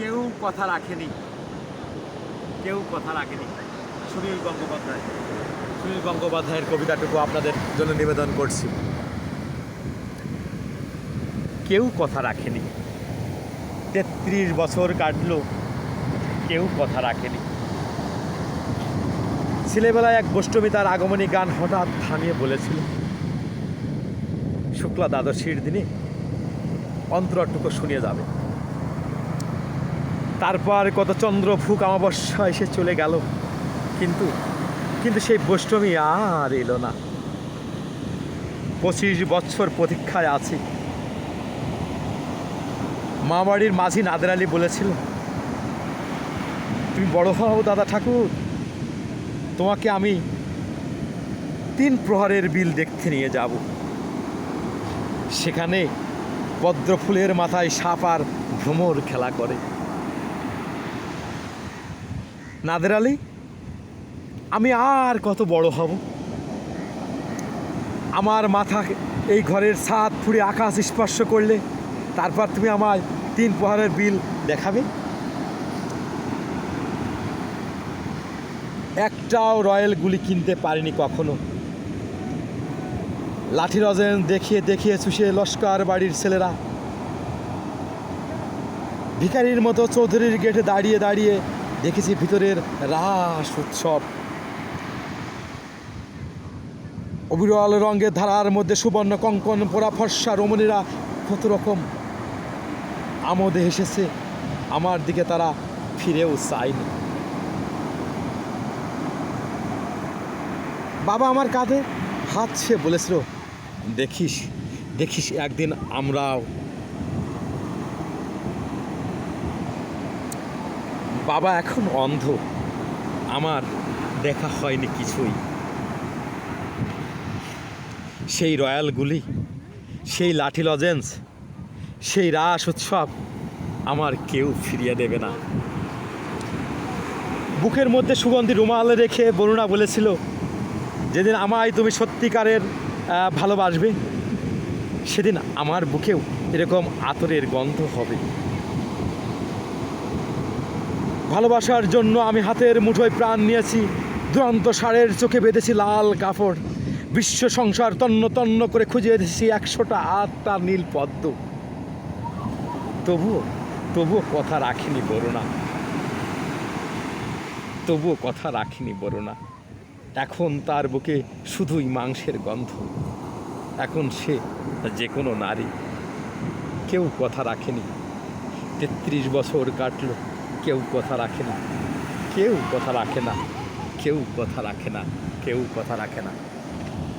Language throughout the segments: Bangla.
কেউ কথা রাখেনি, কেউ কথা রাখেনি। সুনীল গঙ্গোপাধ্যায়, সুনীল গঙ্গোপাধ্যায়ের কবিতাটুকু আপনাদের জন্য নিবেদন করছি। কেউ কথা রাখেনি, ৩৩ বছর কাটলো, কেউ কথা রাখেনি। ছেলেবেলায় এক গোষ্ঠী তার আগমনী গান হঠাৎ থামিয়ে বলেছিল, শুক্লা দ্বাদশীর দিনে অন্তরটুকু শুনিয়ে যাবে। তারপর কত চন্দ্র ফুক অমাবস্যা এসে চলে গেল, কিন্তু কিন্তু সেই বৈষ্ণবী আর এলো না। 25 বছর প্রতীক্ষায় আছি। মামাবাড়ির মাঝি নাদের আলী বলেছিল, তুমি বড় হও দাদা ঠাকুর, তোমাকে আমি 3 প্রহরের বিল দেখতে নিয়ে যাব। সেখানে পদ্ম ফুলের মাথায় সাপ আর ভ্রমর খেলা করে। নাদের আলী, আমি আর কত বড় হব? আমার মাথা এই ঘরের ছাদ ফুঁড়ে আকাশ স্পর্শ করলে তারপর তুমি আমায় 3 প্রহরের বিল দেখাবে? একটাও রয়্যাল গুলি কিনতে পারিনি কখনো। লাঠি রজেন দেখিয়ে দেখিয়ে চুষে লস্কর বাড়ির ছেলেরা ভিখারির মতো চৌধুরীর গেটে দাঁড়িয়ে দাঁড়িয়ে দেখেছি ভিতরের রাস উৎসব। অবিরল রঙের ধারার মধ্যে সুবর্ণ কঙ্কন পোড়া ফর্সা রমণীরা কত রকম আমোদে হেসেছে, আমার দিকে তারা ফিরেও চায়নি। বাবা আমার কাঁধে হাত ছুঁয়ে বলেছিল, দেখিস দেখিস একদিন আমরাও। বাবা এখন অন্ধ, আমার দেখা হয়নি কিছুই। সেই রয়্যালগুলি, সেই লাঠি লজেন্স, সেই রাস উৎসব আমার কেউ ফিরিয়ে দেবে না। বুকের মধ্যে সুগন্ধি রুমাল রেখে বরুণা বলেছিল, যেদিন আমায় তুমি সত্যিকারের ভালোবাসবে সেদিন আমার বুকেও এরকম আতরের গন্ধ হবে। ভালোবাসার জন্য আমি হাতের মুঠোয় প্রাণ নিয়েছি, দুরন্ত ষাঁড়ের চোখে বেঁধেছি লাল কাপড়, বিশ্ব সংসার তন্ন তন্ন করে খুঁজে এসেছি 100টা আটটা নীল পদ্ম। তবুও কথা রাখিনি বরুণা, তবুও কথা রাখিনি বরুণা। এখন তার বুকে শুধুই মাংসের গন্ধ। এখন সে যে কোনো নারী। কেউ কথা রাখেনি, 33 বছর কাটলো, কেউ কথা রাখে না, কেউ কথা রাখে না, কেউ কথা রাখে না, কেউ কথা রাখে না।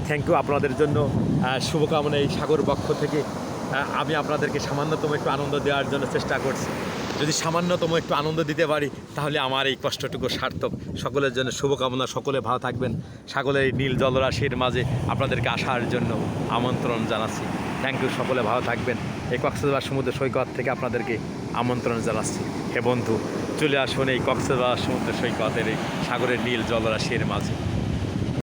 থ্যাংক ইউ আপনাদের জন্য, শুভকামনা এই সাগর পক্ষ থেকে। আমি আপনাদেরকে সামান্যতম একটু আনন্দ দেওয়ার জন্য চেষ্টা করছি। যদি সামান্যতম একটু আনন্দ দিতে পারি তাহলে আমার এই কষ্টটুকু সার্থক। সকলের জন্য শুভকামনা, সকলে ভালো থাকবেন। সাগরের নীল জলরাশির মাঝে আপনাদেরকে আসার জন্য আমন্ত্রণ জানাচ্ছি। থ্যাংক ইউ, সকলে ভালো থাকবেন। এই কক্সবাজার সমুদ্র সৈকত থেকে আপনাদেরকে আমন্ত্রণ জানাচ্ছি। হে বন্ধু, চলে আসুন এই কক্সবাজার সমুদ্র সৈকতের এই সাগরের নীল জলরাশির মাঝে।